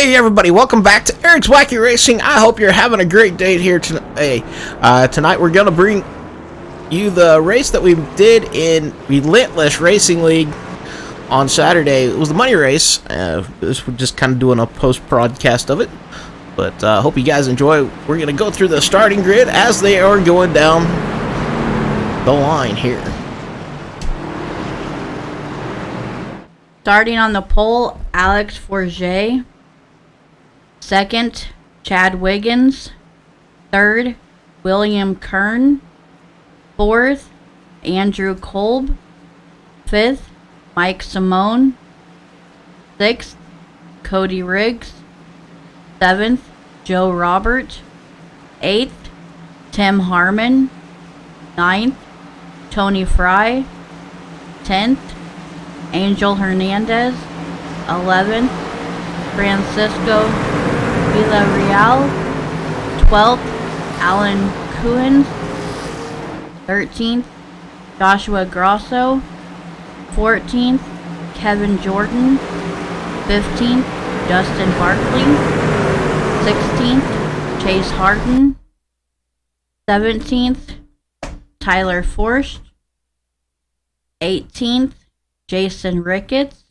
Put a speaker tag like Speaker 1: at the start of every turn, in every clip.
Speaker 1: Hey everybody, welcome back to Eric's Wacky Racing. I hope you're having a great day here today. Tonight we're going to bring you the race that we did in Relentless Racing League on Saturday. It was the money race. We're just kind of doing a post-broadcast of it. But hope you guys enjoy. We're going to go through the starting grid as they are going down the line here.
Speaker 2: Starting on the pole, Alex Forget. Second, Chad Wiggins. Third, William Kern. Fourth, Andrew Kolb. Fifth, Mike Simone. Sixth, Cody Riggs. Seventh, Joe Robert. Eighth, Tim Harmon. Ninth, Tony Fry. 10th, Angel Hernandez. 11th, Francisco Villarreal. 12th, Alan Kuhn. 13th, Joshua Grosso. 14th, Kevin Jordan. 15th, Justin Barkley. 16th, Chase Harden. 17th, Tyler Forst. 18th, Jason Ricketts.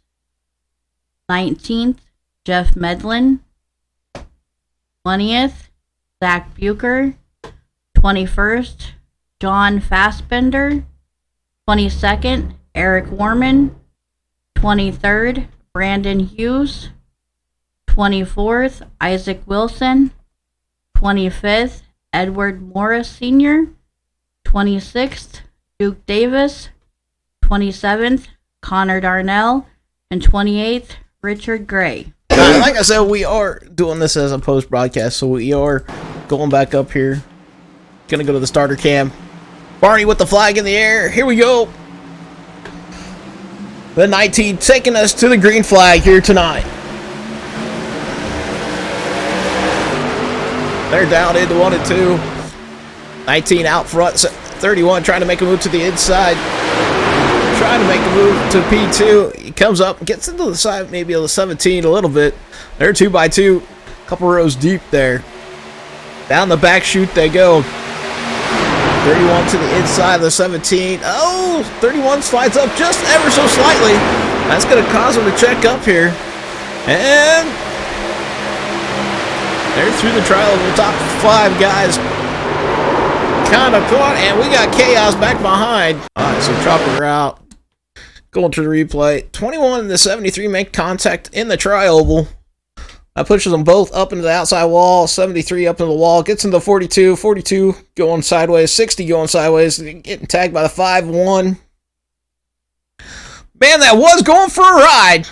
Speaker 2: 19th, Jeff Medlin. 20th, Zach Bucher. 21st, John Fassbender. 22nd, Eric Warman. 23rd, Brandon Hughes. 24th, Isaac Wilson. 25th, Edward Morris Sr. 26th, Duke Davis. 27th, Connor Darnell. And 28th, Richard Gray.
Speaker 1: Like I said, we are doing this as a post-broadcast, so we are going back up here. Gonna go to the starter cam. Barney with the flag in the air. Here we go. The 19 taking us to the green flag here tonight. They're down into 1 and 2. 19 out front. 31 trying to make a move to the inside. Trying to make a move to P2. He comes up, gets into the side, maybe the 17 a little bit. They're 2 by 2, a couple rows deep there. Down the back chute they go. 31 to the inside of the 17. Oh, 31 slides up just ever so slightly. That's going to cause him to check up here. And they're through the trial of the top 5 guys. Kind of caught, and we got Chaos back behind. All right, so chopper her out. Going to the replay. 21 and the 73 make contact in the tri-oval. That pushes them both up into the outside wall. 73 up into the wall. Gets into the 42. 42 going sideways. 60 going sideways. Getting tagged by the 5-1. Man, that was going for a ride.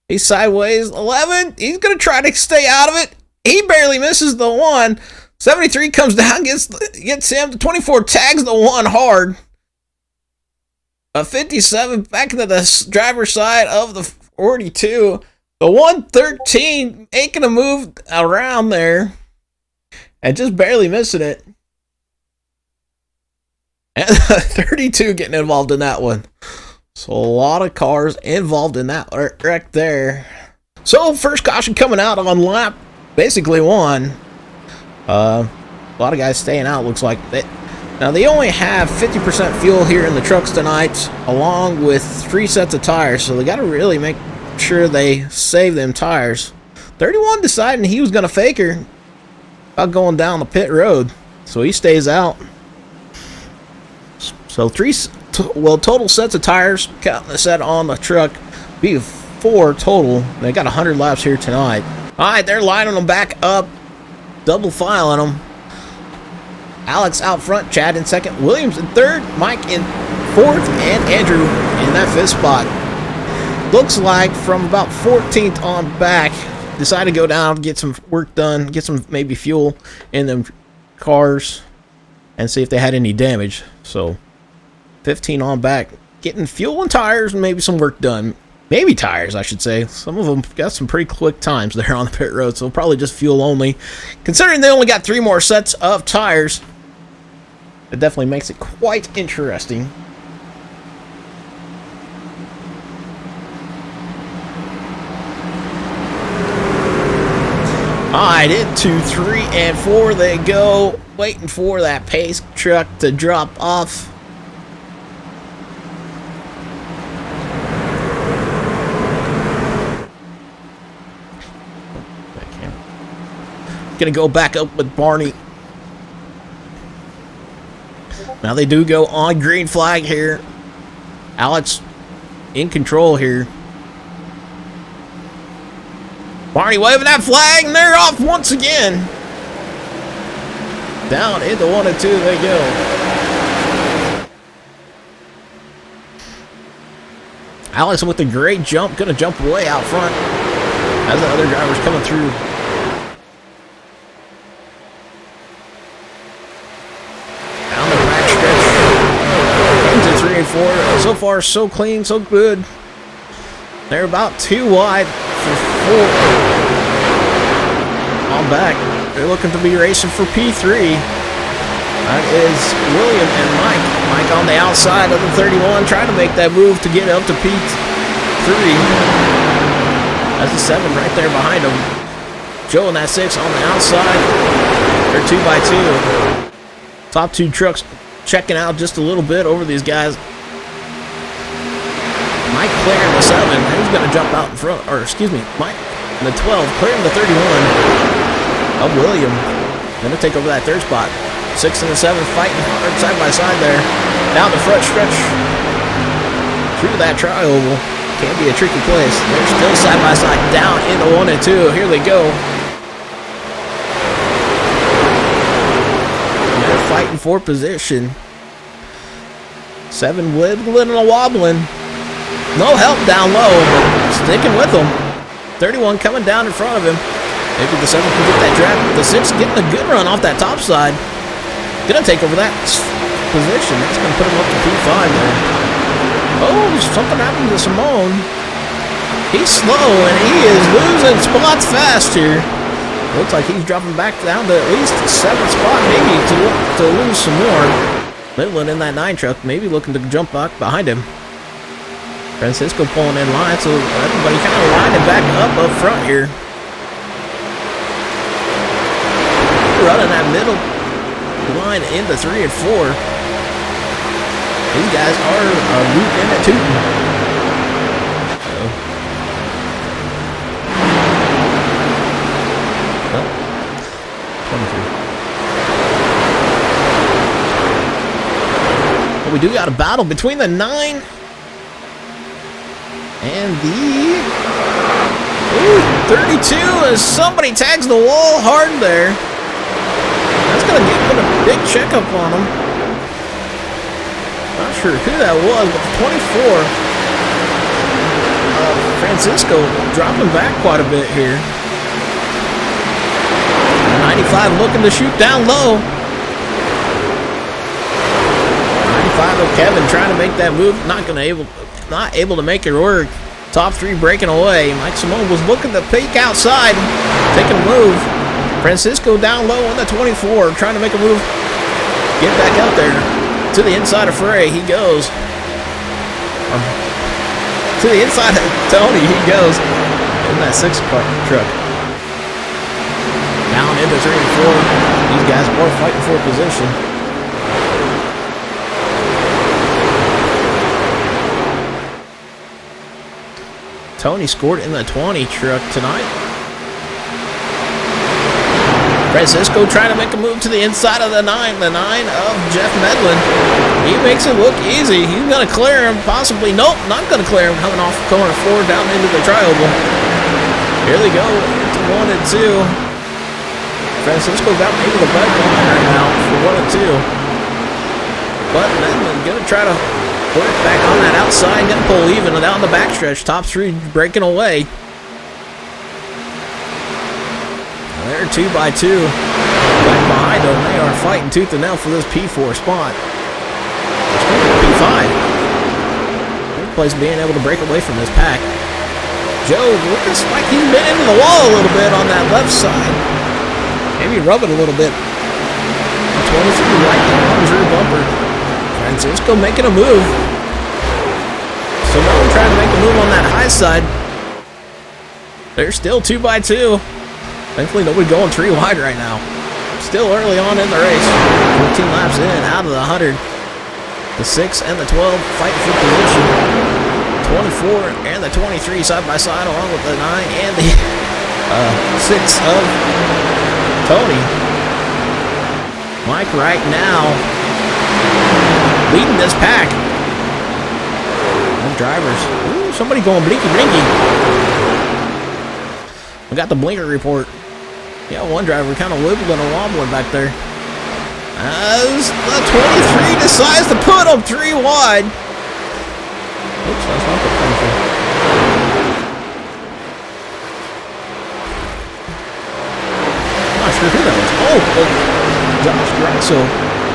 Speaker 1: He's sideways. 11. He's going to try to stay out of it. He barely misses the 1. 73 comes down, gets him. The 24 tags the 1 hard. A 57 back into the driver's side of the 42. The 113 making a move around there. And just barely missing it. And 32 getting involved in that one. So a lot of cars involved in that wreck there. So first caution coming out on lap basically 1. A lot of guys staying out, looks like. Now, they only have 50% fuel here in the trucks tonight, along with 3 sets of tires, so they got to really make sure they save them tires. 31 deciding he was going to fake her about going down the pit road, so he stays out. So total sets of tires, counting the set on the truck, be 4 total. They got 100 laps here tonight. All right, they're lining them back up. Double filing them. Alex out front, Chad in second, Williams in third, Mike in fourth, and Andrew in that 5th spot. Looks like from about 14th on back, decided to go down, get some work done, get some maybe fuel in them cars, and see if they had any damage. So 15 on back, getting fuel and tires and maybe some work done. Maybe tires, I should say. Some of them got some pretty quick times there on the pit road, so probably just fuel only. Considering they only got 3 more sets of tires, it definitely makes it quite interesting. Alright, into 3 and 4 they go. Waiting for that pace truck to drop off. Gonna go back up with Barney. Now they do go on green flag here. Alex in control here. Barney waving that flag, and they're off once again. Down into 1 and 2 they go. Alex with a great jump, gonna jump way out front as the other drivers coming through. Down the back stretch into 3 and 4. So far, so clean, so good. They're about 2 wide for 4. On back. They're looking to be racing for P3. That is William and Mike. Mike on the outside of the 31, trying to make that move to get up to P3. That's the 7 right there behind him. Joe and that 6 on the outside. They're 2 by 2. Top 2 trucks checking out just a little bit over these guys. Mike clearing the 7. Who's going to jump out in front? Or, excuse me, Mike in the 12, clearing the 31 of William. Going to take over that 3rd spot. 6 and the 7 fighting hard side by side there. Down the front stretch. Through that tri-oval. Can be a tricky place. They're still side by side. Down into 1 and 2. Here they go. And they're fighting for position. 7 wiggling and wobbling. No help down low, but sticking with him. 31 coming down in front of him. Maybe the 7 can get that drag. The 6 getting a good run off that top side. Gonna take over that position. That's gonna put him up to P5 there. Oh, something happened to Simone. He's slow and he is losing spots fast here. Looks like he's dropping back down to at least the 7th spot, maybe to lose some more. Midland in that 9 truck, maybe looking to jump back behind him. Francisco pulling in line, so everybody kind of lining back up front here. Running that middle line into 3 and 4. These guys are rooting in at Tootin. Well, 23. But we do got a battle between the 9 and the 32 as somebody tags the wall hard there. That's going to put a big checkup on him. Not sure who that was, but 24. Francisco dropping back quite a bit here. 95 looking to shoot down low. 95 of Kevin trying to make that move. Not able to make it work. Top 3 breaking away. Mike Simone was looking to peek outside, taking a move. Francisco down low on the 24, trying to make a move. Get back out there. To the inside of Frey, he goes. To the inside of Tony, he goes. In that 6 truck. Down into 3 and 4. These guys are fighting for position. Tony scored in the 20 truck tonight. Francisco trying to make a move to the inside of the 9. The 9 of Jeff Medlin. He makes it look easy. He's going to clear him, possibly. Nope, not going to clear him. Coming off corner 4 down into the tri-oval. Here they go. Into 1 and 2. Francisco got maybe the better line right now for 1 and 2. But Medlin going to try to work back on that outside. Going to pull even down the backstretch. Top 3 breaking away. They're 2 by 2. Back behind them, they are fighting tooth and nail for this P4 spot. P5. Third place being able to break away from this pack. Joe looking like he's been into the wall a little bit on that left side. Maybe rub it a little bit. 23 right there on his rear bumper. Francisco making a move. Simone trying to make a move on that high side. They're still 2 by 2. Thankfully, nobody going 3 wide right now. Still early on in the race. 14 laps in, out of the 100. The 6 and the 12 fighting for position. 24 and the 23 side by side, along with the 9 and the 6 of Tony. Mike right now leading this pack. And drivers. Ooh, somebody going blinky blinky. We got the blinker report. Yeah, one driver kind of wibbling and wobbling back there. As the 23 decides to put him 3 wide. Oops, that's not the 24. I'm not sure who that was. Oh, Josh Grosso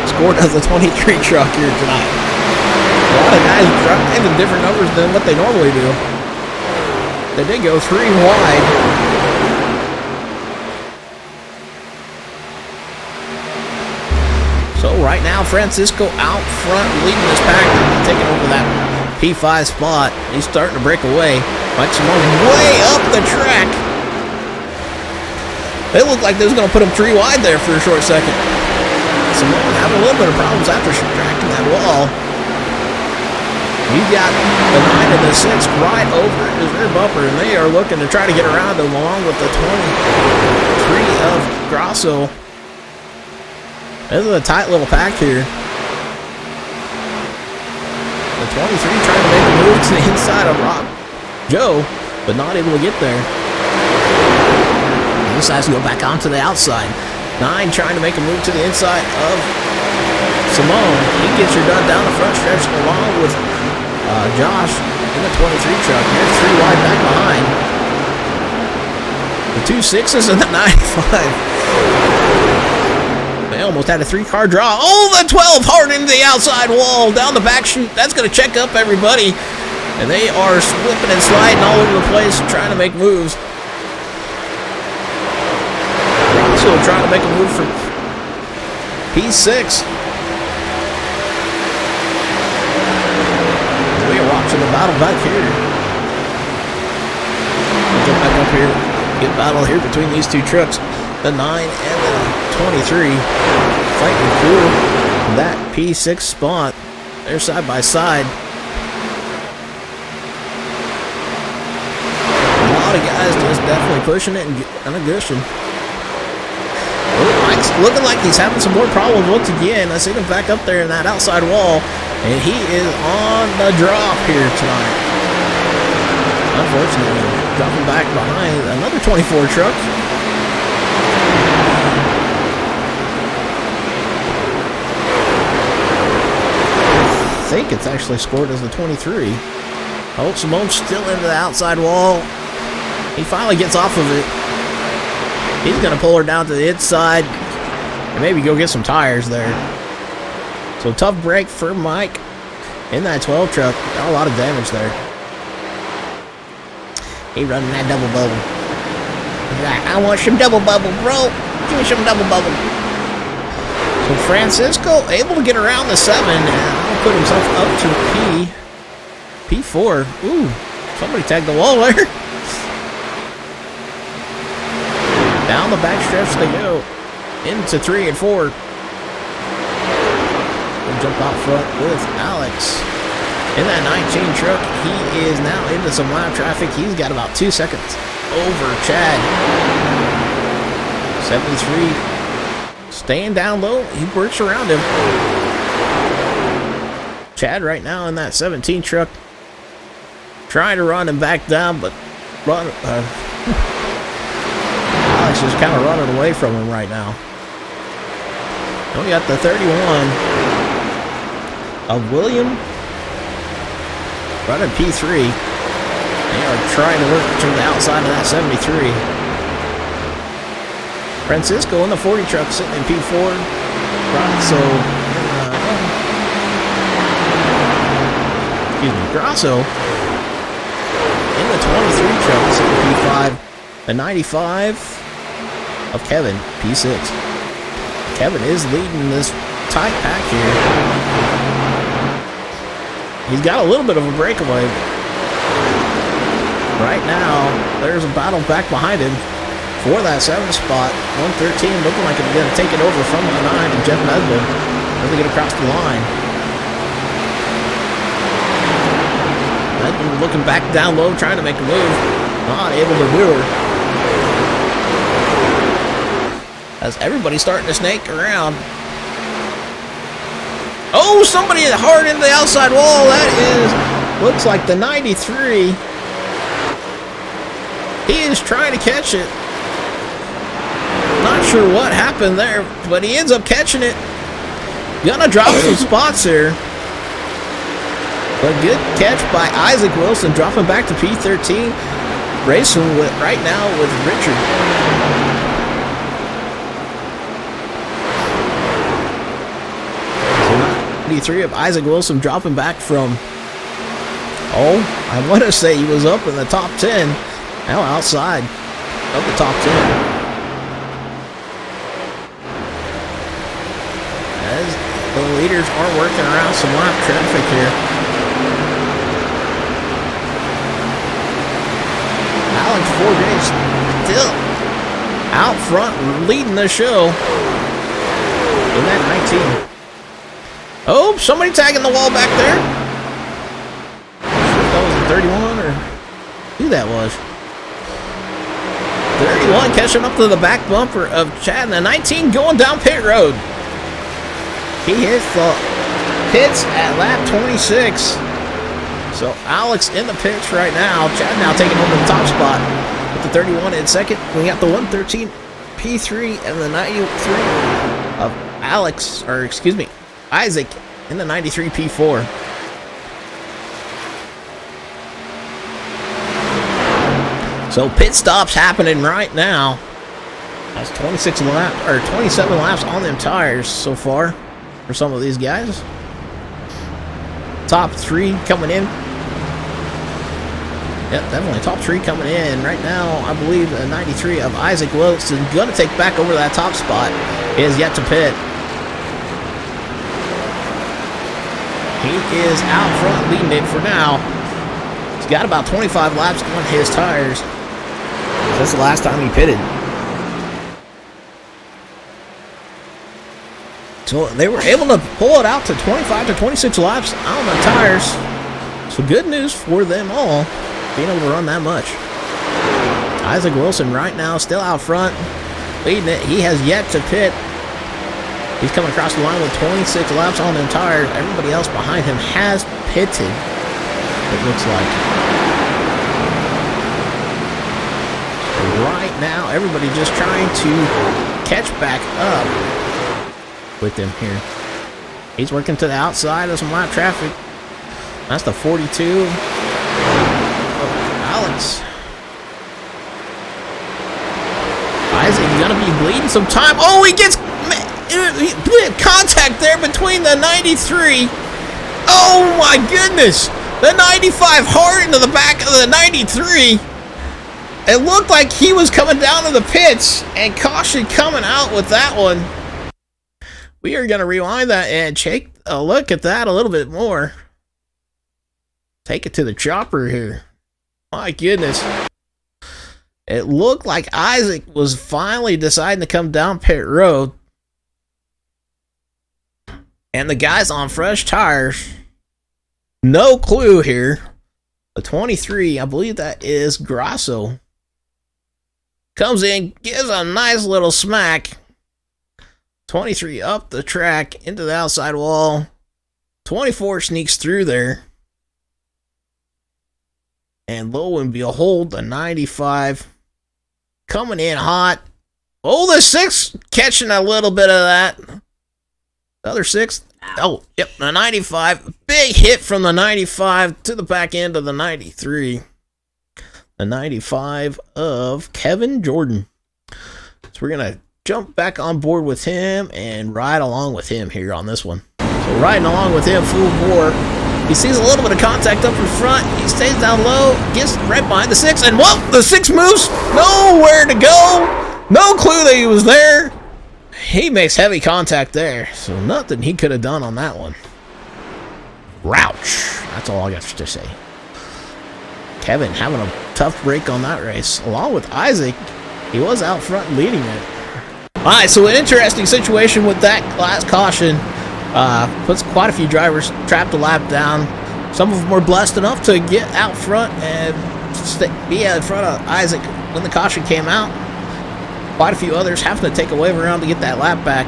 Speaker 1: scored as the 23 truck here tonight. A lot of guys driving different numbers than what they normally do. They did go 3 wide. So right now, Francisco out front, leading this pack, taking over that P5 spot. He's starting to break away. Mike Simone's way up the track. It looked like they was going to put him 3 wide there for a short second. Simone having a little bit of problems after subtracting that wall. He's got the 9 and the 6 right over his rear bumper, and they are looking to try to get around him along with the 23 of Grosso. This is a tight little pack here. The 23 trying to make a move to the inside of Joe, but not able to get there. He decides to go back onto the outside. 9 trying to make a move to the inside of Simone. He gets her done down the front stretch along with Josh in the 23 truck. Here's 3 wide back behind. The 2 6s and the 95. They almost had a 3-car draw. Oh, the 12 hard into the outside wall, down the back chute. That's going to check up everybody. And they are slipping and sliding all over the place, trying to make moves. Also trying to make a move for P6. We are watching the battle back here. We'll jump back up here. Get battle here between these 2 trucks. The 9 and the 23 fighting for that P6 spot. They're side by side. A lot of guys just definitely pushing it and a gushing. Looking like he's having some more problems once again. I see him back up there in that outside wall, and he is on the drop here tonight. Unfortunately, dropping back behind another 24 truck. I think it's actually scored as the 23. Oh, Simone's still into the outside wall. He finally gets off of it. He's going to pull her down to the inside and maybe go get some tires there. So tough break for Mike in that 12 truck. Got a lot of damage there. He running that double bubble. He's like, I want some double bubble, bro. Give me some double bubble. So Francisco able to get around the 7 and put himself up to P4. Ooh, somebody tagged the wall there. Down the back stretch they go. Into 3 and 4. We'll jump out front with Alex. In that 19 truck, he is now into some lap traffic. He's got about 2 seconds over Chad. 73. Staying down low, he works around him. Chad right now in that 17 truck, trying to run him back down, but Alex is kind of running away from him right now. And we got the 31 of William running P3. They are trying to work to the outside of that 73. Francisco in the 40 truck sitting in P4. Grosso in the 23 truck sitting in P5. The 95 of Kevin, P6. Kevin is leading this tight pack here. He's got a little bit of a breakaway. Right now, there's a battle back behind him for that 7th spot. 113 looking like it's going to take it over from the 9 to Jeff Medley. Doesn't get across the line. Medley looking back down low, trying to make a move. Not able to do it. As everybody's starting to snake around. Oh, somebody hard into the outside wall. That is, looks like the 93. He is trying to catch it. Not sure what happened there, but he ends up catching it. Gonna drop some spots here. But good catch by Isaac Wilson, dropping back to P13. Racing with right now with Richard. So 93 of Isaac Wilson dropping back from, oh, I want to say he was up in the top 10. Now outside of the top 10. As the leaders are working around some lap traffic here. Alex Forgay still out front, leading the show in that 19. Oh, somebody tagging the wall back there. That was a 31 or who that was. 31 catching up to the back bumper of Chad, and the 19 going down pit road. He hits the pits at lap 26. So Alex in the pits right now. Chad now taking over the top spot with the 31 in second. We got the 113 P3 and the 93 of Alex, or excuse me, Isaac in the 93 P4. So pit stops happening right now. That's 26 laps or 27 laps on them tires so far for some of these guys. Top 3 coming in. Yep, definitely top 3 coming in right now. I believe the 93 of Isaac Wilson is going to take back over that top spot. He is yet to pit. He is out front leading it for now. He's got about 25 laps on his tires. That's the last time he pitted. So they were able to pull it out to 25 to 26 laps on the tires. So good news for them all, being able to run that much. Isaac Wilson right now still out front, leading it. He has yet to pit. He's coming across the line with 26 laps on them tires. Everybody else behind him has pitted, it looks like. Right now, everybody just trying to catch back up with him here. He's working to the outside of some lap traffic. That's the 42 of Alex. Isaac gonna be bleeding some time. Oh, he gets contact there between the 93. Oh my goodness! The 95 hard into the back of the 93. It looked like he was coming down to the pits, and caution coming out with that one. We are going to rewind that and take a look at that a little bit more. Take it to the chopper here. My goodness. It looked like Isaac was finally deciding to come down pit road. And the guys on fresh tires, no clue here. The 23, I believe that is Grasso. Comes in, gives a nice little smack. 23 up the track, into the outside wall. 24 sneaks through there. And lo and behold, the 95 coming in hot. Oh, the 6 catching a little bit of that. The other 6. Oh, yep, the 95. Big hit from the 95 to the back end of the 93. The 95 of Kevin Jordan. So we're going to jump back on board with him and ride along with him here on this one. So riding along with him full bore. He sees a little bit of contact up in front. He stays down low, gets right behind the 6, and whoa, the 6 moves. Nowhere to go. No clue that he was there. He makes heavy contact there. So nothing he could have done on that one. Rouch. That's all I got to say. Kevin having a tough break on that race. Along with Isaac, he was out front leading it. Alright, so an interesting situation with that last caution. Puts quite a few drivers trapped a lap down. Some of them were blessed enough to get out front and be in front of Isaac when the caution came out. Quite a few others having to take a wave around to get that lap back.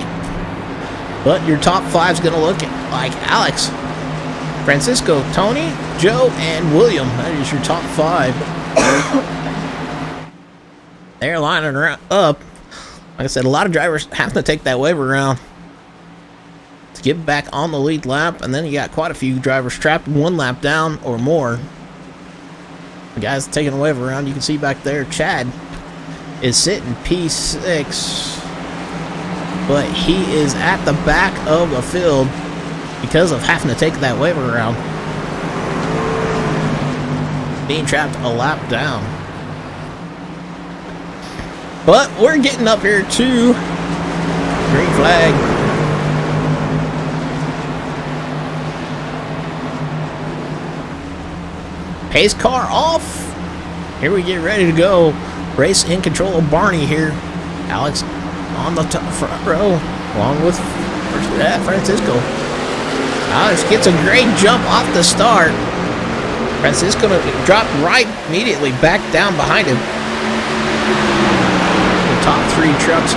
Speaker 1: But your top 5 is going to look like Alex, Francisco, Tony, Joe, and William. That is your top 5. They're lining up. Like I said, a lot of drivers having to take that wave around to get back on the lead lap, and then you got quite a few drivers trapped 1 lap down or more. The guys taking a wave around, you can see back there, Chad is sitting P6, but he is at the back of the field because of having to take that wave around, being trapped a lap down. But we're getting up here to green flag. Pace car off. Here we get ready to go. Race in control of Barney here. Alex on the front row, along with Francisco. Alex gets a great jump off the start. Francisco dropped right immediately back down behind him. The top 3 trucks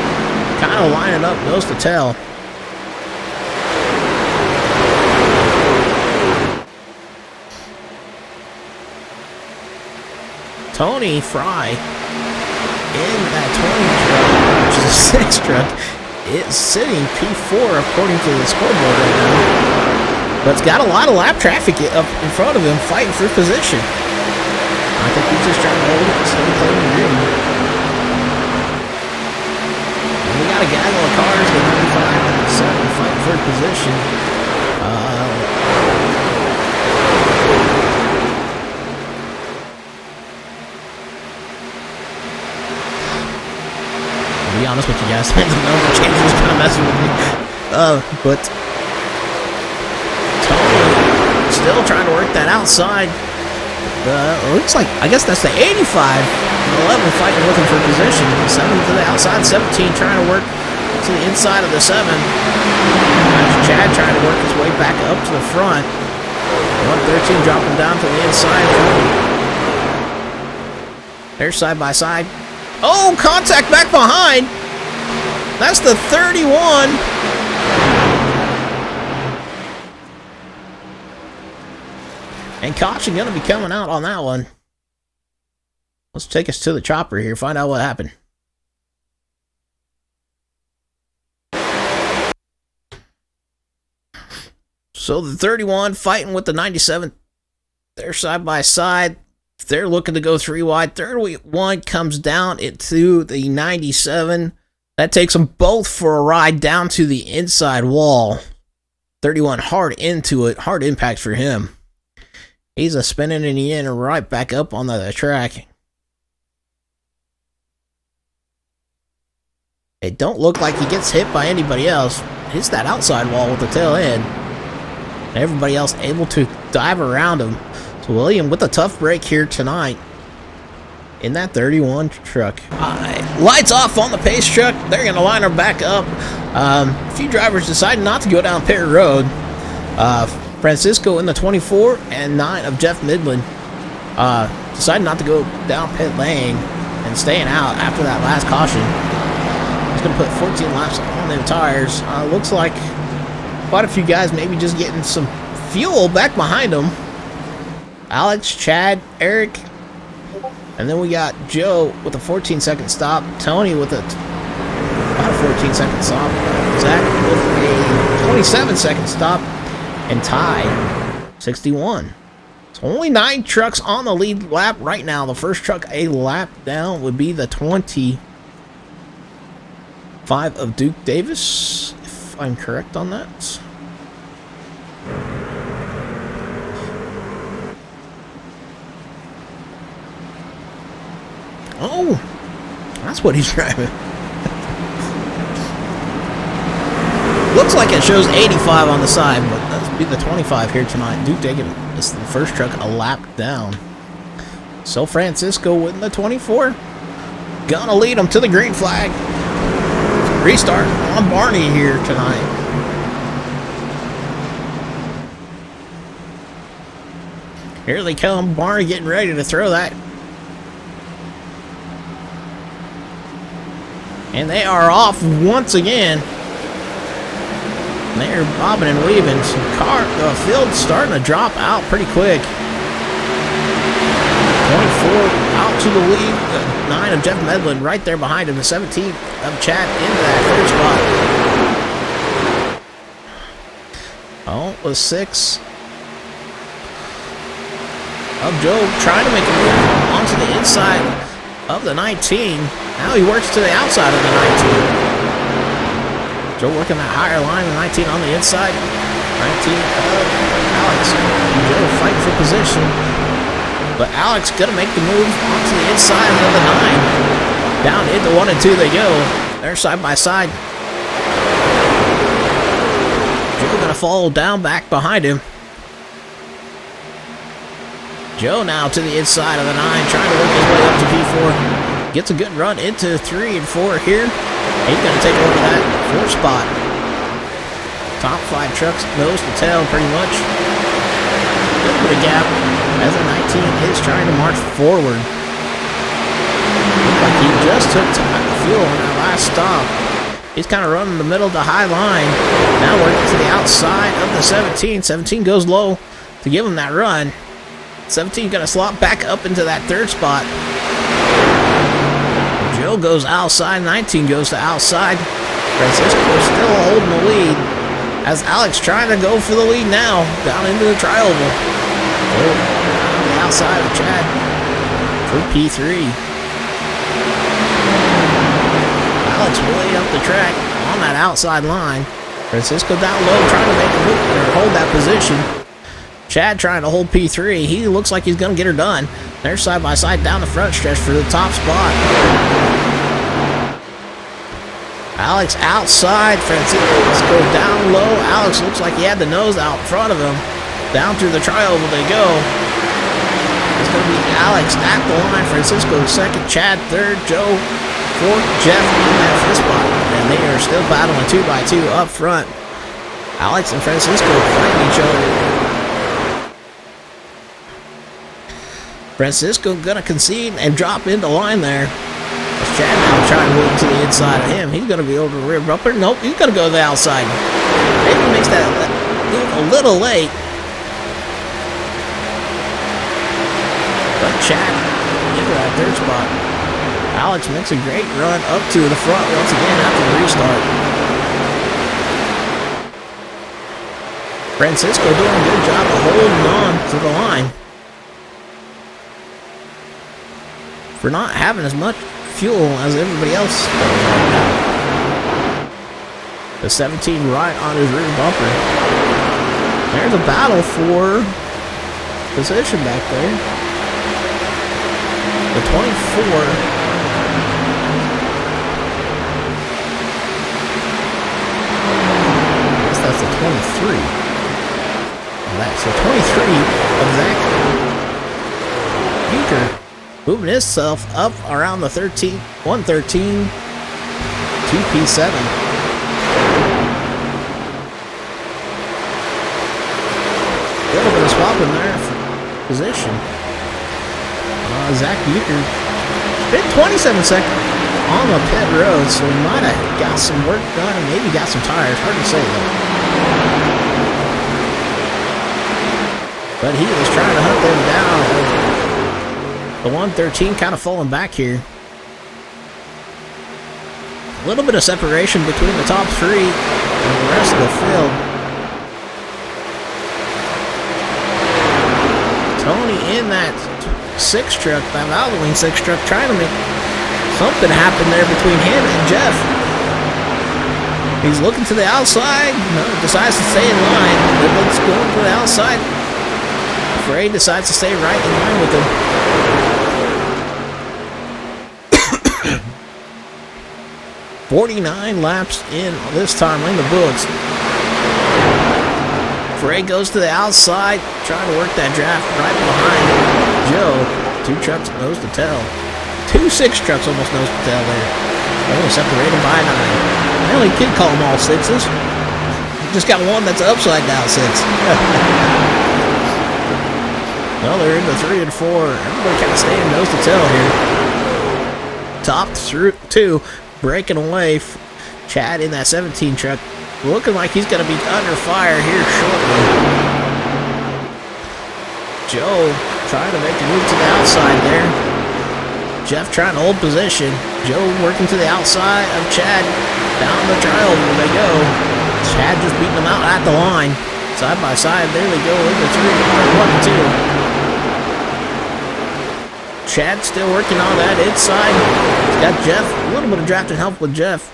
Speaker 1: kind of lining up nose to tail. Tony Fry in that 20 truck, which is a 6 truck, is sitting P4 according to the scoreboard right now. But it's got a lot of lap traffic up in front of him fighting for position. I think he's just trying to hold it so he can win. And we got a gaggle of cars, the 95 and the 7 fighting for position. To be honest with you guys, the number changes is kind of messing with me. But Tony still trying to work that outside. Looks like, I guess that's the 85. 11 fighting looking for position. 7 to the outside, 17 trying to work to the inside of the 7. Chad trying to work his way back up to the front. 113 dropping down to the inside. They're side by side. Oh, contact back behind. That's the 31. And caution going to be coming out on that one. Let's take us to the chopper here, find out what happened. So the 31 fighting with the 97. They're side by side. They're looking to go 3 wide. 31 comes down into the 97. That takes them both for a ride down to the inside wall. 31 hard into it. Hard impact for him. He's a spinning in the end and right back up on the track. It don't look like he gets hit by anybody else. Hits that outside wall with the tail end. And everybody else able to dive around him. So William with a tough break here tonight in that 31 truck. Lights off on the pace truck. They're going to line her back up. A few drivers decided not to go down pit road. Francisco in the 24 and 9 of Jeff Midland decided not to go down pit lane and staying out after that last caution. He's going to put 14 laps on them tires. Looks like quite a few guys maybe just getting some fuel back behind them. Alex, Chad, Eric, and then we got Joe with a 14-second stop. Tony with about a 14-second stop. Zach with a 27-second stop. And Ty, 61. So only 9 trucks on the lead lap right now. The first truck a lap down would be the 25 of Duke Davis, if I'm correct on that. Oh, that's what he's driving. Looks like it shows 85 on the side, but that'll be the 25 here tonight. Duke taking this the first truck a lap down. So Francisco with the 24. gonna lead him to the green flag. Restart on Barney here tonight. Here they come. Barney getting ready to throw that. And they are off once again. They're bobbing and weaving. The field's starting to drop out pretty quick. 24 out to the lead. 9 of Jeff Medlin right there behind him. The 17 of Chad into that third spot. Oh, the 6 of Joe trying to make a move onto the inside of the 19. Now he works to the outside of the 19. Joe working that higher line, the 19 on the inside. 19 of Alex. Joe fighting for position. But Alex gonna make the move onto the inside of the 9. Down into 1 and 2 they go. They're side by side. Joe gonna follow down back behind him. Joe now to the inside of the 9, trying to work his way up to P4. Gets a good run into 3 and 4 here. He's going to take over that 4 spot. Top 5 trucks, nose to tail pretty much. A little bit of gap as the 19 is trying to march forward. Looks like he just took fuel on that last stop. He's kind of running the middle to high line. Now working to the outside of the 17. 17 goes low to give him that run. 17 going to slot back up into that 3rd spot. Joe goes outside, 19 goes to outside. Francisco still holding the lead as Alex trying to go for the lead now, down into the tri-oval. On the outside of Chad for P3. Alex way up the track on that outside line. Francisco down low trying to make a move or hold that position. Chad trying to hold P3. He looks like he's going to get her done. They're side by side down the front stretch for the top spot. Alex outside. Francisco down low. Alex looks like he had the nose out in front of him. Down through the tri-oval they go. It's going to be Alex at the line. Francisco 2nd. Chad 3rd. Joe 4th. Jeff in that 5th spot. And they are still battling 2 by 2 up front. Alex and Francisco fighting each other. Francisco gonna concede and drop into line there. As Chad now trying to move to the inside of him. He's gonna be over the rear bumper. Nope, he's gonna go to the outside. Maybe makes that move a little late. But Chad into that 3rd spot. Alex makes a great run up to the front once again after the restart. Francisco doing a good job of holding on to the line. For not having as much fuel as everybody else. The 17 right on his rear bumper. There's a battle for position back there. The 24. I guess that's the 23. That's the 23 of Zach Bucher. Moving himself up around the 113 to P7. A little bit of swapping there for position. Zach Bucher spent 27 seconds on the pit road, so he might have got some work done and maybe got some tires. Hard to say though. But he was trying to hunt them down. The 113 kind of falling back here. A little bit of separation between the top 3 and the rest of the field. Tony in that 6 truck, that Valvoline 6 truck, trying to make something happen there between him and Jeff. He's looking to the outside, decides to stay in line. Let's go to the outside. Frey decides to stay right in line with him. 49 laps in this time in the books. Frey goes to the outside, trying to work that draft right behind Joe. 2 trucks nose to tail. Two 6 trucks almost nose to tail there. Only separated by 9. I only could call them all 6s. Just got one that's upside down 6. Well, they're into 3 and 4. Everybody kind of staying nose to tail here. Top through 2, breaking away. Chad in that 17 truck, looking like he's going to be under fire here shortly. Joe trying to make a move to the outside there. Jeff trying to hold position. Joe working to the outside of Chad. Down the trial where they go. Chad just beating them out at the line. Side by side, there they go into 3, 1 and 2. Chad still working on that inside. He's got Jeff. A little bit of drafting help with Jeff.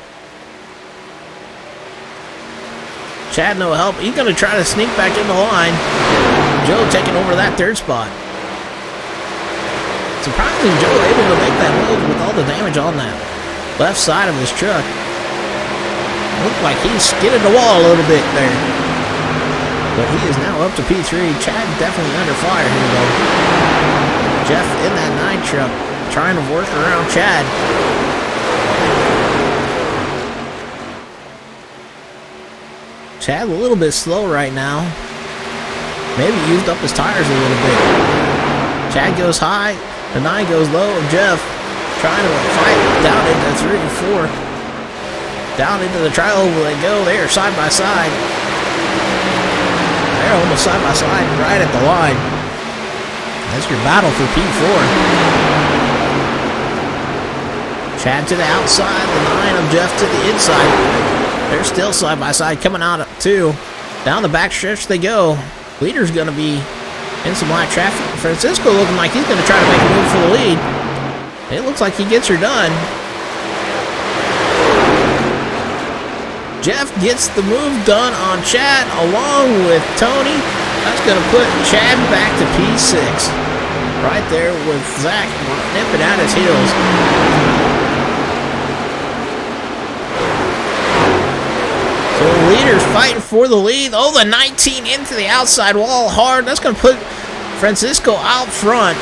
Speaker 1: Chad no help. He's going to try to sneak back in the line. Joe taking over that 3rd spot. Surprising Joe able to make that move with all the damage on that left side of his truck. Looked like he skidded the wall a little bit there. But he is now up to P3. Chad definitely under fire here though. Jeff in that 9 truck trying to work around Chad. Chad a little bit slow right now. Maybe used up his tires a little bit. Chad goes high. The 9 goes low. Jeff trying to fight down into 3 and 4. Down into the trial where they go. They are side by side. They're almost side by side right at the line. That's your battle for P4. Chad to the outside. The 9 of Jeff to the inside. They're still side by side coming out at 2. Down the back stretch they go. Leader's going to be in some light traffic. Francisco looking like he's going to try to make a move for the lead. It looks like he gets her done. Jeff gets the move done on Chad along with Tony. That's going to put Chad back to P6. Right there with Zach nipping at his heels. So the leader's fighting for the lead. Oh, the 19 into the outside wall hard. That's going to put Francisco out front.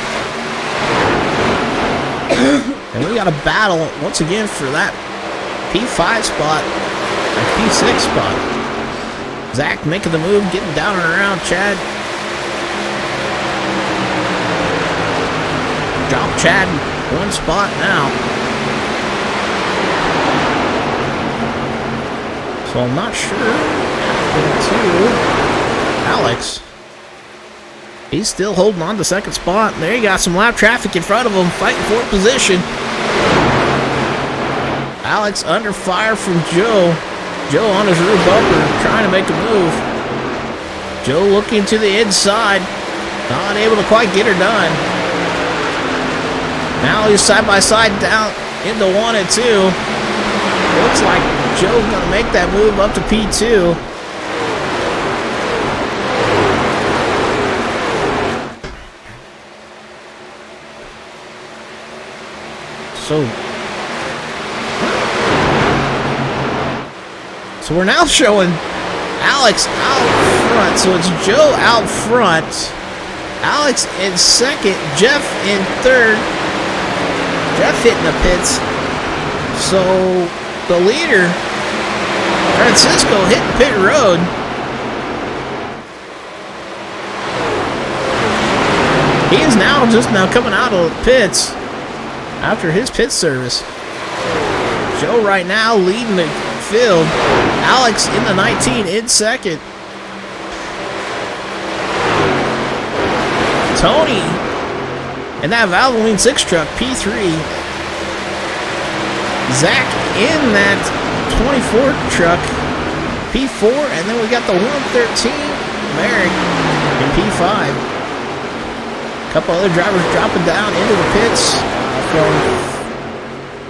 Speaker 1: And we got a battle once again for that P5 spot and P6 spot. Zach making the move, getting down and around Chad. Drop Chad 1 spot now. So I'm not sure. To Alex. He's still holding on to 2nd spot. There you got some lap traffic in front of him, fighting for position. Alex under fire from Joe. Joe on his rear bumper, trying to make a move. Joe looking to the inside, not able to quite get her done. Now he's side by side down into 1 and 2. Looks like Joe's gonna make that move up to P2. So we're now showing Alex out front. So it's Joe out front. Alex in 2nd. Jeff in 3rd. Jeff hitting the pits. So the leader, Francisco, hitting pit road. He is now just coming out of the pits after his pit service. Joe right now leading the field. Alex in the 19 in 2nd. Tony in that Valvoline 6 truck, P3. Zach in that 24 truck, P4. And then we got the 113 Merrick in P5. A couple other drivers dropping down into the pits. From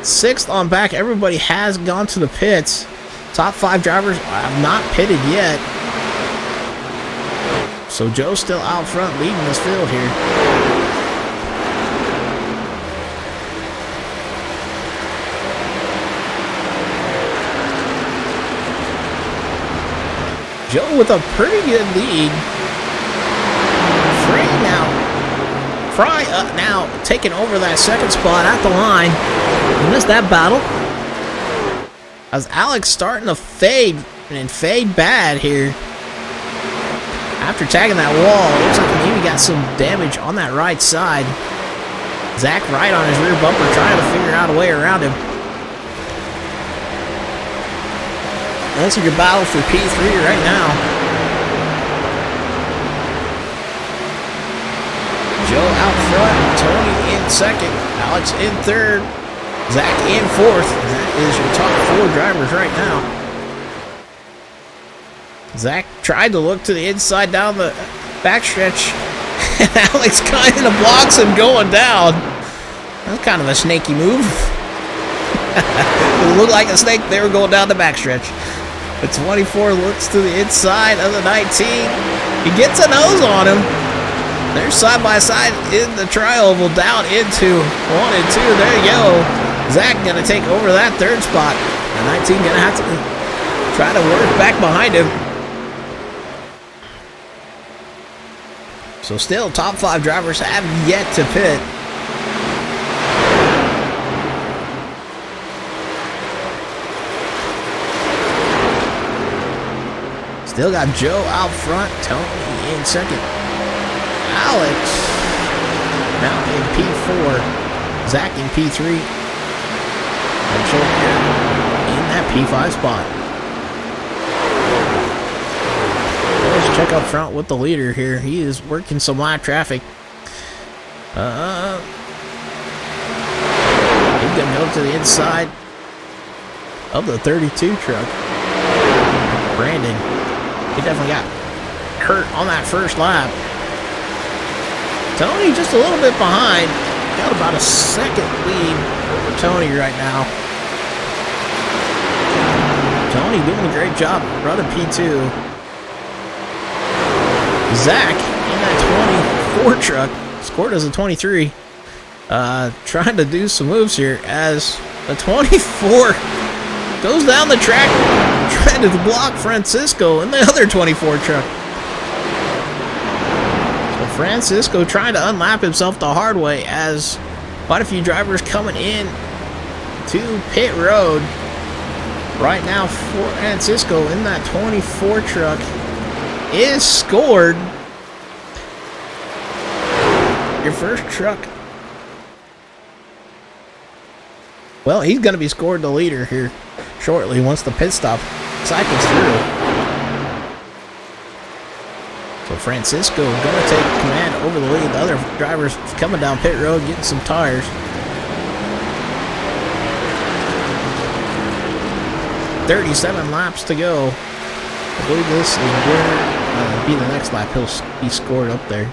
Speaker 1: 6th on back, everybody has gone to the pits. Top 5 drivers have not pitted yet. So Joe's still out front leading this field here. Joe with a pretty good lead. Free now. Fry now taking over that second spot at the line. He missed that battle. As Alex starting to fade, and fade bad here. After tagging that wall, looks like maybe got some damage on that right side. Zach right on his rear bumper, trying to figure out a way around him. That's a good battle for P3 right now. Joe out front, Tony in second, Alex in third, Zach in fourth. And that is your top 4 drivers right now. Zach tried to look to the inside down the backstretch, and Alex kind of blocks him going down. That's kind of a snaky move. It looked like a snake. They were going down the backstretch. The 24 looks to the inside of the 19. He gets a nose on him. They're side by side in the tri-oval down into 1 and 2. There you go. Zach going to take over that third spot. The 19 going to have to try to work back behind him. So still, top 5 drivers have yet to pit. Still got Joe out front, Tony in second. Alex now in P4, Zach in P3, and Joe in that P5 spot. Let's check up front with the leader here. He is working some live traffic. He's gonna go to the inside of the 32 truck. Brandon, he definitely got hurt on that first lap. Tony just a little bit behind. Got about a second lead over Tony right now. Tony doing a great job running P2. Zach in that 24 truck scored as a 23. Trying to do some moves here as the 24 goes down the track, trying to block Francisco in the other 24 truck. So Francisco trying to unlap himself the hard way as quite a few drivers coming in to pit road. Right now, Francisco in that 24 truck is scored. Your first truck. Well, he's going to be scored the leader here shortly once the pit stop cycles through. So Francisco going to take command over the lead. The other drivers coming down pit road getting some tires. $37 laps to go. I believe this is where be the next lap. He'll be scored up there.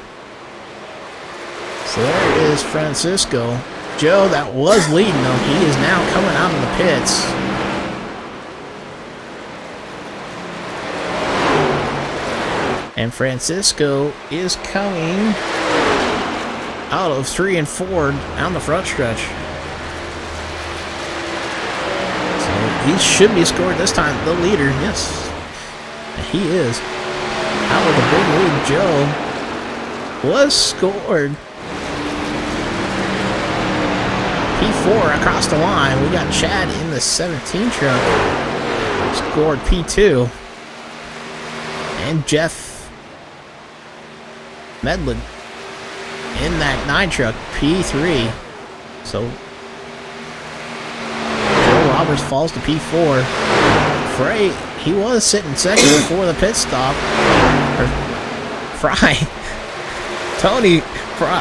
Speaker 1: So there is Francisco. Joe, that was leading him, he is now coming out of the pits. And Francisco is coming out of 3 and 4 down the front stretch. So he should be scored this time. The leader, yes, he is. Out with a big lead. Joe was scored. P4 across the line. We got Chad in the 17 truck. Scored P2. And Jeff Medlin in that 9 truck, P3. So Joe Roberts falls to P4. Frey, he was sitting second before the pit stop. Fry. Tony Fry.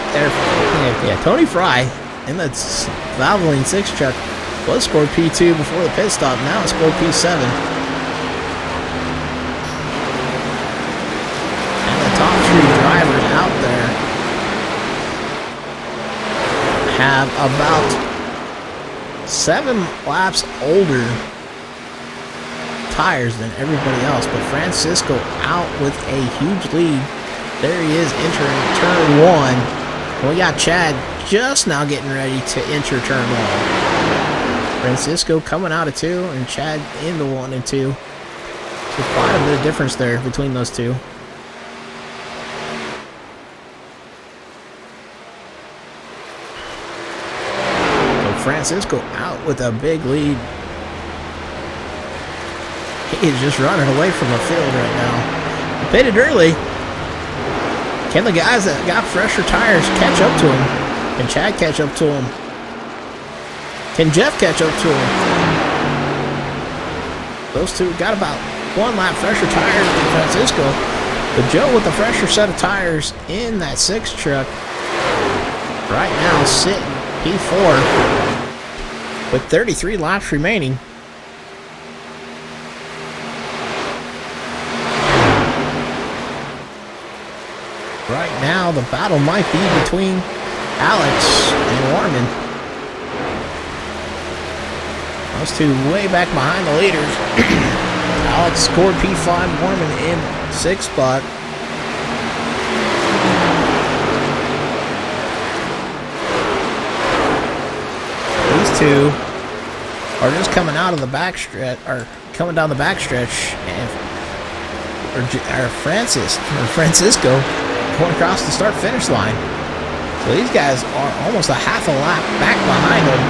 Speaker 1: Tony Fry in that Valvoline 6 truck was scored P2 before the pit stop. Now it's scored P7. And the top 3 drivers out there have about 7 laps older tires than everybody else. But Francisco out with a huge lead. There he is entering turn 1. And we got Chad just now getting ready to enter turn 1. Francisco coming out of 2 and Chad into 1 and 2. So quite a bit of difference there between those two. Francisco out with a big lead. He is just running away from the field right now. He pitted early. Can the guys that got fresher tires catch up to him? Can Chad catch up to him? Can Jeff catch up to him? Those two got about 1 lap fresher tires than Francisco. But Joe with the fresher set of tires in that 6 truck right now sitting P4 with 33 laps remaining. Right now the battle might be between Alex and Warman. Those two way back behind the leaders. Alex scored P5, Warman in 6th spot. These two are just coming out of the backstretch, or coming down the backstretch, and Francisco going across the start-finish line. So these guys are almost a half a lap back behind them.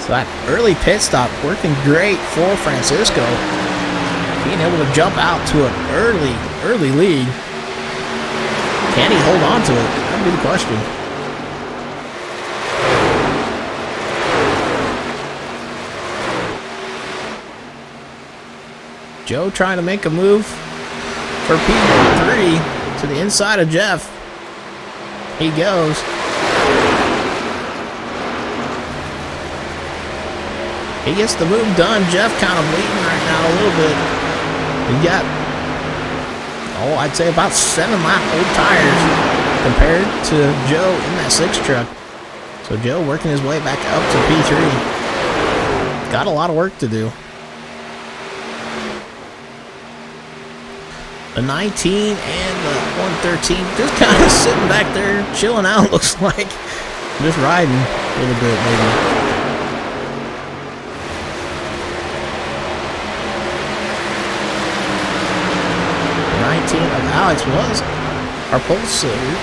Speaker 1: So that early pit stop working great for Francisco. Being able to jump out to an early lead. Can he hold on to it? That'd be the question. Joe trying to make a move for P3 to the inside of Jeff. He goes. He gets the move done. Jeff kind of bleeding right now a little bit. He got, I'd say about 7 lap old tires compared to Joe in that 6 truck. So Joe working his way back up to P3. Got a lot of work to do. The 19 and the 113 just kind of sitting back there, chilling out, looks like. Just riding a little bit, maybe. The 19 of Alex was our pole sitter.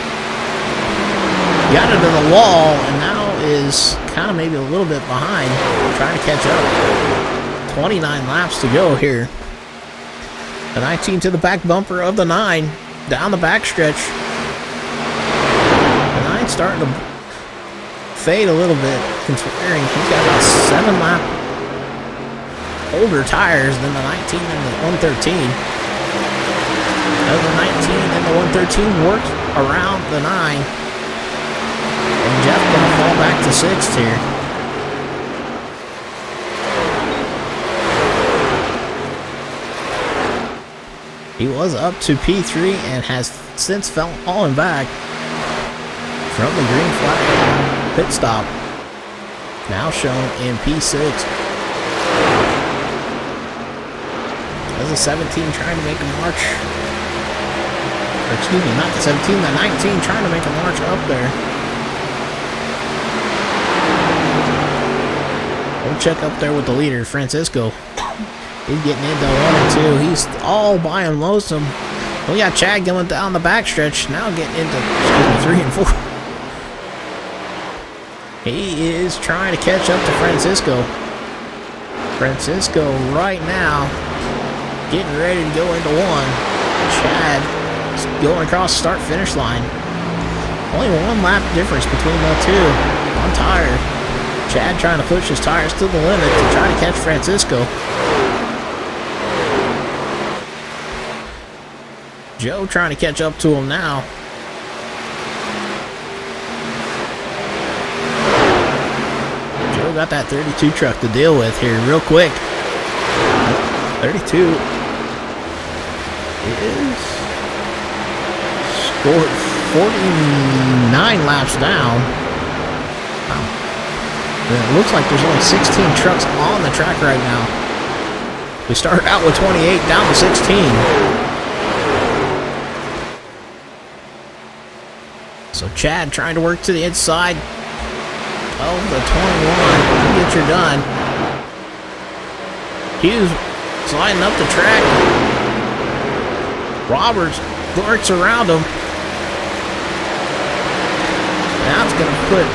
Speaker 1: Got into the wall and now is kind of maybe a little bit behind, trying to catch up. 29 laps to go here. The 19 to the back bumper of the 9, down the backstretch. The 9 starting to fade a little bit, considering he's got about 7 lap older tires than the 19 and the 113. As the 19 and the 113 worked around the 9, and Jeff gonna fall back to 6th here. He was up to P3 and has since fallen back from the green flag pit stop. Now shown in P6. As the 17 trying to make a march. Or excuse me, not the 17, the 19 trying to make a march up there. We'll check up there with the leader, Francisco. He's getting into 1 and 2. He's all by and lonesome. We got Chad going down the backstretch. Now getting into 3 and 4. He is trying to catch up to Francisco. Francisco right now getting ready to go into 1. Chad is going across the start-finish line. Only 1 lap difference between the two. On tire. Chad trying to push his tires to the limit to try to catch Francisco. Joe trying to catch up to him now. Joe got that 32 truck to deal with here real quick. 32 is scored 49 laps down. Wow. It looks like there's only 16 trucks on the track right now. We started out with 28, down to 16. So Chad trying to work to the inside of the 21. Get your done. Hughes sliding up the track. Roberts works around him. Now it's going to put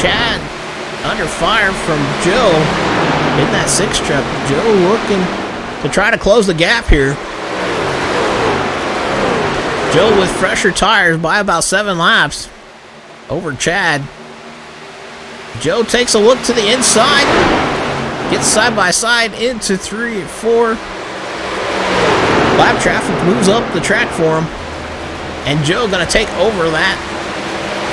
Speaker 1: Chad under fire from Joe in that 6 truck. Joe looking to try to close the gap here. Joe with fresher tires by about 7 laps over Chad. Joe takes a look to the inside, gets side by side into 3 and 4. Lap traffic moves up the track for him, and Joe gonna take over that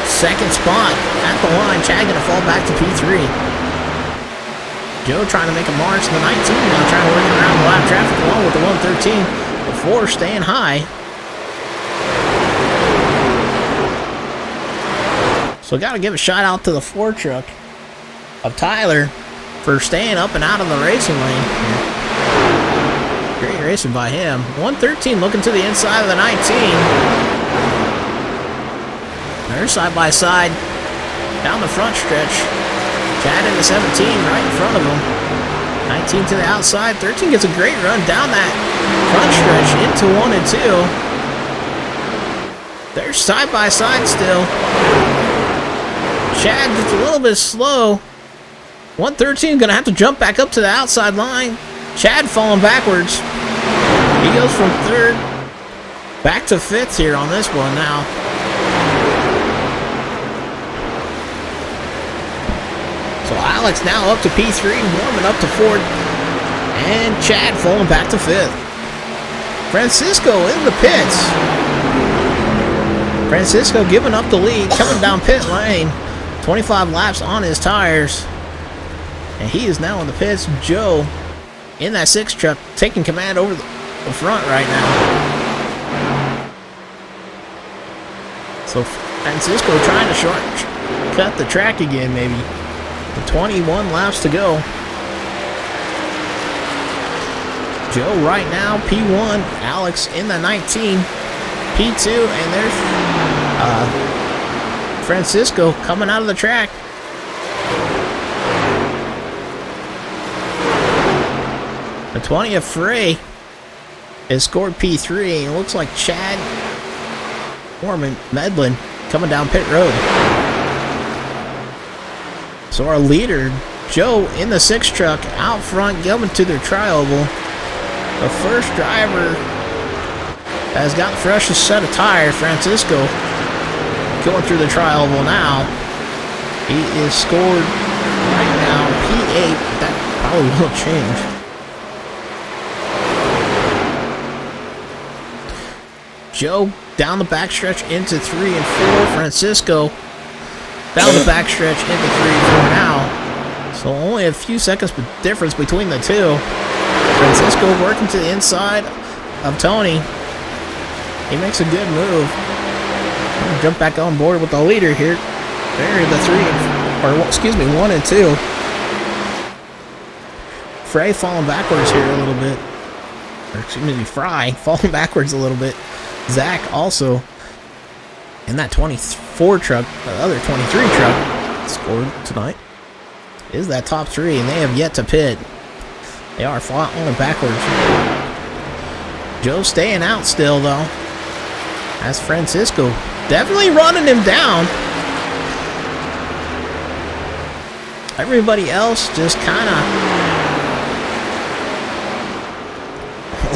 Speaker 1: 2nd spot at the line. Chad gonna fall back to P3. Joe trying to make a march to the 19 now, trying to work around the lap traffic along with the 113. The 4 staying high. So got to give a shout out to the 4 truck of Tyler for staying up and out of the racing lane. Great racing by him. 113 looking to the inside of the 19. They're side by side down the front stretch. Chad in the 17 right in front of him. 19 to the outside. 13 gets a great run down that front stretch into 1 and 2. They're side by side still. Chad gets a little bit slow. 113 gonna have to jump back up to the outside line. Chad falling backwards. He goes from 3rd back to 5th here on this one now. So Alex now up to P3, warming up to 4th, and Chad falling back to 5th. Francisco in the pits. Francisco giving up the lead, coming down pit lane. 25 laps on his tires, and he is now in the pits. Joe in that 6 truck taking command over the front right now. So Francisco trying to shortcut the track again, maybe. With 21 laps to go. Joe right now P1, Alex in the 19, P2, and there's Francisco coming out of the track. The 20th Frey is scored P3. It looks like Chad Medlin coming down pit road. So our leader, Joe, in the 6 truck, out front, coming to their tri-oval. The first driver has got the freshest set of tires, Francisco, going through the tri-oval now. He is scored right now P8. That probably will change. Joe down the backstretch into 3 and 4. Francisco down the backstretch into 3 and 4 now. So only a few seconds difference between the two. Francisco working to the inside of Tony. He makes a good move. Jump back on board with the leader here. There, the 1 and 2. Frey falling backwards here a little bit. Or excuse me, Fry falling backwards a little bit. Zach also in that 24 truck, the other 23 truck scored tonight, is that top 3, and they have yet to pit. They are falling backwards. Joe staying out still though. As Francisco definitely running him down. Everybody else just kind of,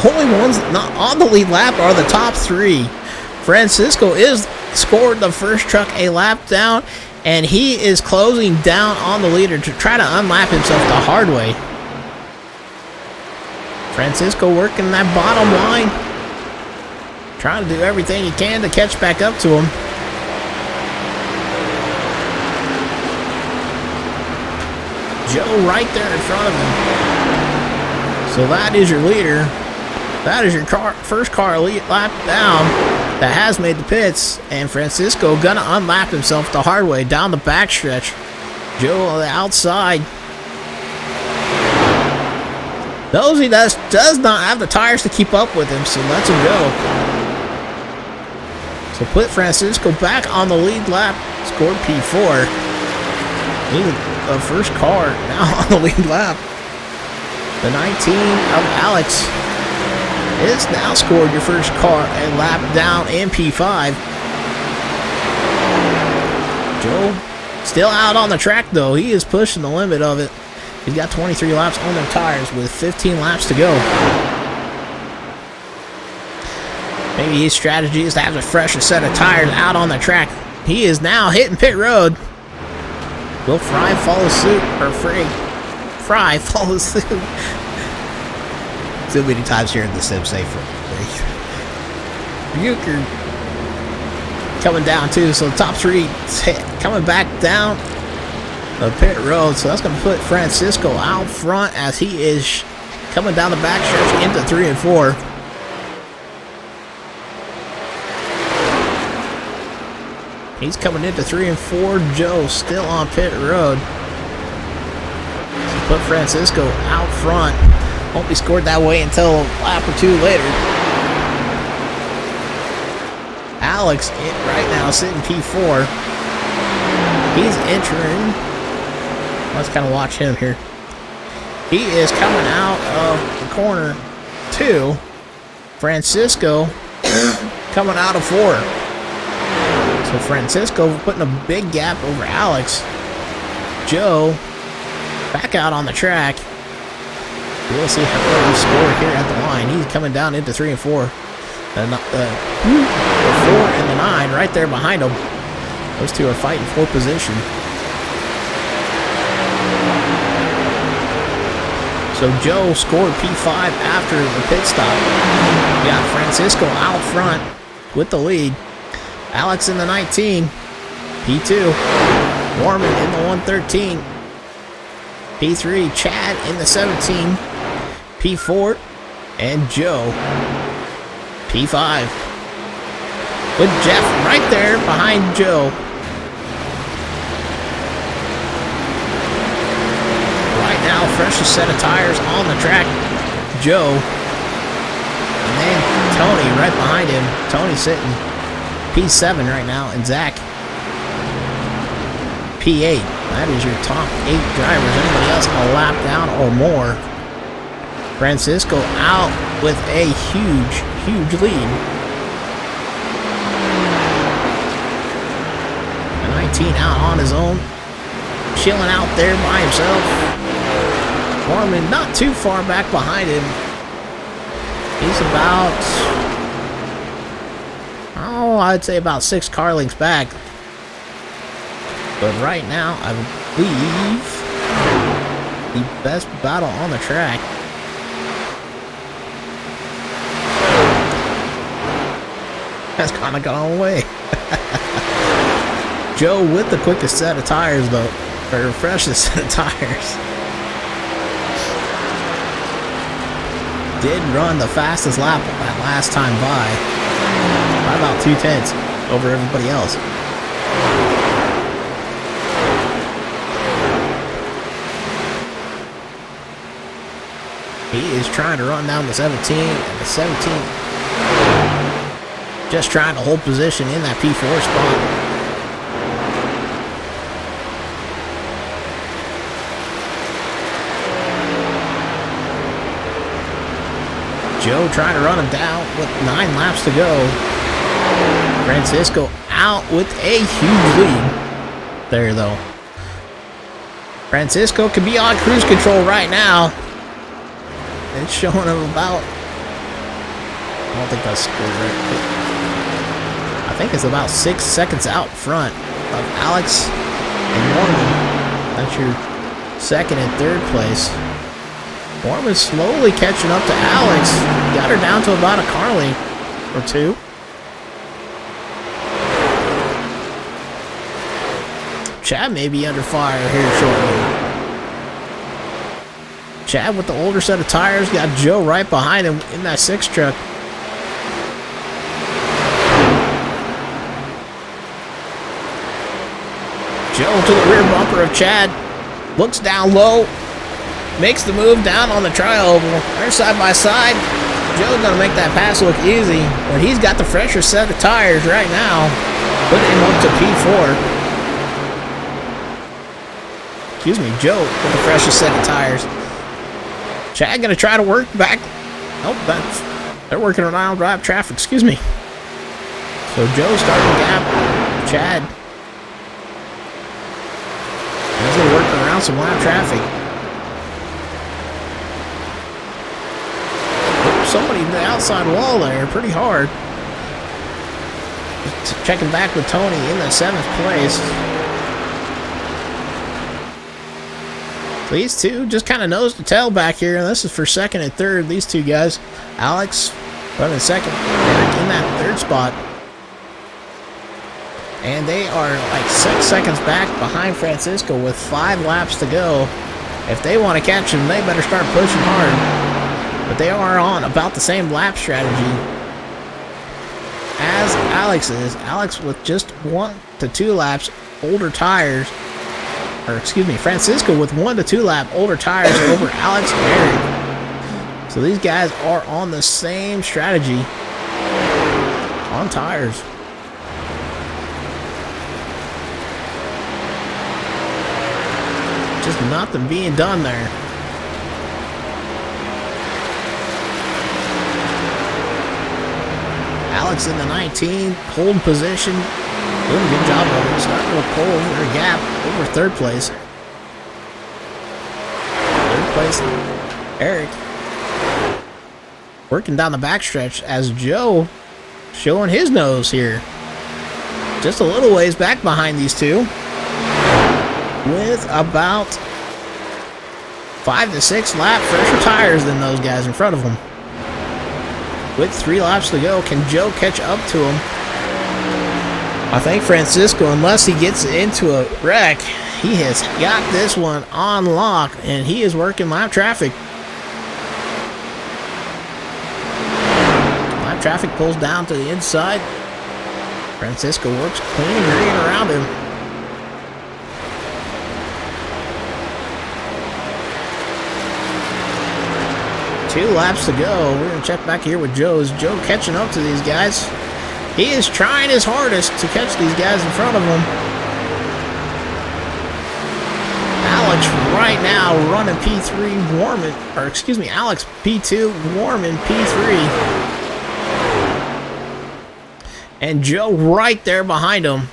Speaker 1: only ones not on the lead lap are the top 3. Francisco is scored the first truck a lap down, and he is closing down on the leader to try to unlap himself the hard way. Francisco working that bottom line, trying to do everything he can to catch back up to him. Joe right there in front of him. So that is your leader. That is your first car lap down that has made the pits, and Francisco gonna unlap himself the hard way down the backstretch. Joe on the outside. Those he does not have the tires to keep up with him, so lets him go. So put Francisco back on the lead lap, scored P4. He's the first car now on the lead lap. The 19 of Alex is now scored your first car a lap down in P5. Joe Still out on the track, though. He is pushing the limit of it. He's got 23 laps on their tires with 15 laps to go. Maybe his strategy is to have a fresher set of tires out on the track. He is now hitting pit road. Will Fry follow suit? Or Fry follow suit? So many times here in the sim safe. Bucher coming down too, so the top three coming back down the pit road. So that's going to put Francisco out front as he is coming down the back stretch into 3 and 4. He's coming into 3 and 4. Joe still on pit road. So put Francisco out front. Won't be scored that way until a lap or two later. Alex right now sitting P4. He's entering. Let's kind of watch him here. He is coming out of the corner 2. Francisco coming out of 4. So Francisco putting a big gap over Alex. Joe back out on the track. We'll see how he scored here at the line. He's coming down into 3 and 4. The 4 and the 9 right there behind him. Those two are fighting for position. So Joe scored P5 after the pit stop. We got Francisco out front with the lead. Alex in the 19. P2. Warman in the 113. P3. Chad in the 17. P4. And Joe. P5. With Jeff right there behind Joe. Right now, freshest set of tires on the track. Joe. And then Tony right behind him. Tony sitting P7 right now. And Zach P8. That is your top 8 drivers. Anybody else a lap down or more. Francisco out with a huge lead. The 19 out on his own. Chilling out there by himself. Foreman not too far back behind him. He's about, I'd say about 6 car lengths back. But right now, I believe the best battle on the track. Has kind of gone away. Joe with the quickest set of tires, though, or freshest set of tires. Did run the fastest lap that last time by about 2/10 over everybody else. He is trying to run down the 17, and the 17 just trying to hold position in that P4 spot. Joe trying to run him down with 9 laps to go. Francisco out with a huge lead there, though. Francisco can be on cruise control right now. It's showing him about, I don't think that's right. I think it's about 6 seconds out front of Alex and Norman. That's your second and third place. Norman's slowly catching up to Alex. Got her down to about a car length or 2. Chad may be under fire here shortly. Chad with the older set of tires. Got Joe right behind him in that 6 truck. Joe to the rear bumper of Chad. Looks down low. Makes the move down on the tri-oval. They're side by side. Joe's going to make that pass look easy. But he's got the fresher set of tires right now. Putting him up to P4. Excuse me, Joe with the freshest set of tires. Chad going to try to work back. Oh, they're working around drive traffic. Excuse me. So Joe starting to gap Chad. on some lap traffic. Somebody in the outside wall there, pretty hard. Just checking back with Tony in the 7th place. These two just kind of nose to tail back here, and this is for 2nd and 3rd. These two guys, Alex running 2nd, Eric in that 3rd spot. And they are like 6 seconds back behind Francisco with 5 laps to go. If they want to catch him, they better start pushing hard. But they are on about the same lap strategy as Alex is. Alex with just 1 to 2 laps older tires. Or excuse me, Francisco with 1 to 2 lap older tires over Alex and Eric. So these guys are on the same strategy on tires. Just nothing being done there. Alex in the 19, pole position. Doing a good job of it. Starting to pull over a gap over 3rd place. 3rd place, Eric. Working down the backstretch as Joe showing his nose here. Just a little ways back behind these two. With about 5 to 6 lap fresher tires than those guys in front of him. With 3 laps to go, can Joe catch up to him? I think Francisco, unless he gets into a wreck, he has got this one on lock, and he is working lap traffic. Lap traffic pulls down to the inside. Francisco works clean and green around him. Two laps to go. We're going to check back here with Joe. Is Joe catching up to these guys? He is trying his hardest to catch these guys in front of him. Alex right now running P3 warming, or excuse me, Alex P2 warming P3. And Joe right there behind him.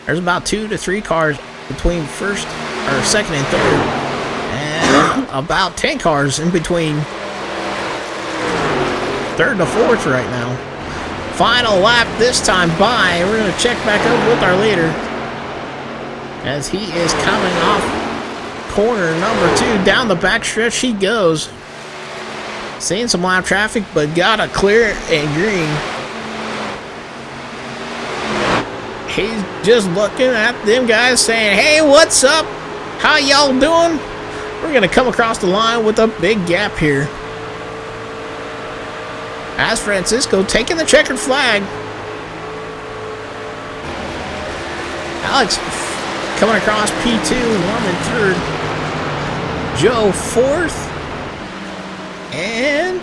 Speaker 1: There's about 2 to 3 cars between 1st or 2nd and 3rd. And about 10 cars in between 3rd to 4th right now. Final lap this time by. We're going to check back up with our leader as he is coming off corner number 2. Down the backstretch he goes. Seeing some lap traffic, but got a clear and green. He's just looking at them guys saying, hey, what's up? How y'all doing? We're going to come across the line with a big gap here. As Francisco taking the checkered flag. Alex coming across P2, warming 3rd. Joe 4th. And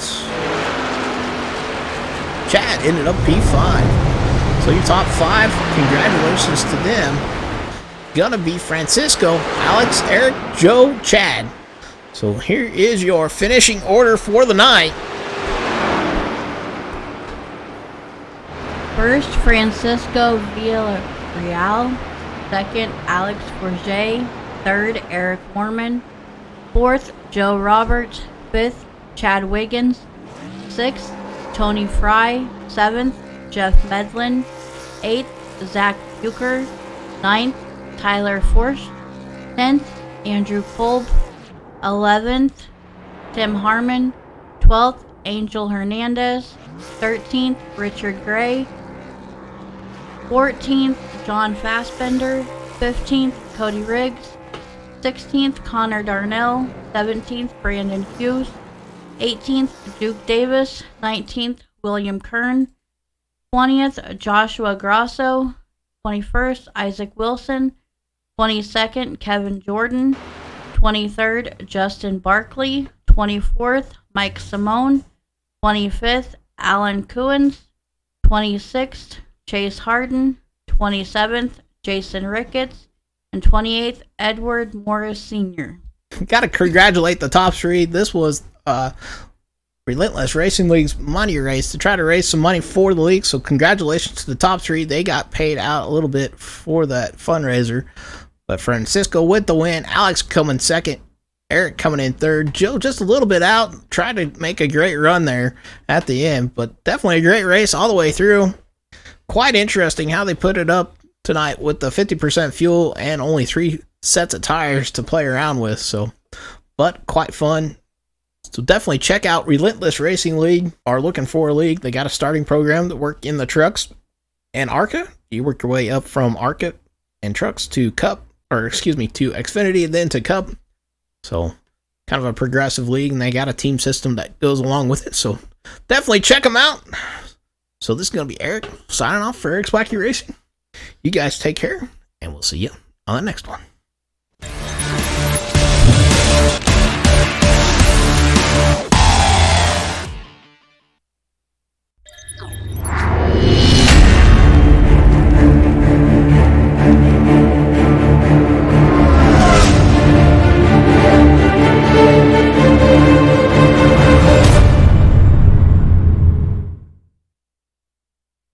Speaker 1: Chad ended up P5. So your top 5, congratulations to them. Gonna be Francisco, Alex, Eric, Joe, Chad. So here is your finishing order for the night.
Speaker 2: First, Francisco Villarreal. 2nd, Alex Forget. 3rd, Eric Warman. 4th, Joe Roberts. 5th, Chad Wiggins. 6th, Tony Fry. 7th, Jeff Medlin. 8th, Zach Bucher. 9th, Tyler Forst. 10th, Andrew Kolb. 11th, Tim Harmon. 12th, Angel Hernandez. 13th, Richard Gray. 14th, John Fassbender. 15th, Cody Riggs. 16th, Connor Darnell. 17th, Brandon Hughes. 18th, Duke Davis. 19th, William Kern. 20th, Joshua Grosso. 21st, Isaac Wilson. 22nd, Kevin Jordan. 23rd, Justin Barkley. 24th, Mike Simone. 25th, Alan Kuhns. 26th, Chase Harden. 27th, Jason Ricketts. And 28th, Edward Morris Sr.
Speaker 1: Got to congratulate the top 3. This was Relentless Racing League's money race to try to raise some money for the league. So congratulations to the top 3. They got paid out a little bit for that fundraiser. But Francisco with the win, Alex coming second, Eric coming in third, Joe just a little bit out, tried to make a great run there at the end, but definitely a great race all the way through. Quite interesting how they put it up tonight with the 50% fuel and only 3 sets of tires to play around with. So, but quite fun. So definitely check out Relentless Racing League, or Looking for a League. They got a starting program that work in the trucks and ARCA. You work your way up from ARCA and trucks to Cup, or excuse me, to Xfinity and then to Cup. So kind of a progressive league, and they got a team system that goes along with it. So definitely check them out. So this is going to be Eric signing off for Eric's Wacky Racing. You guys take care, and we'll see you on the next one.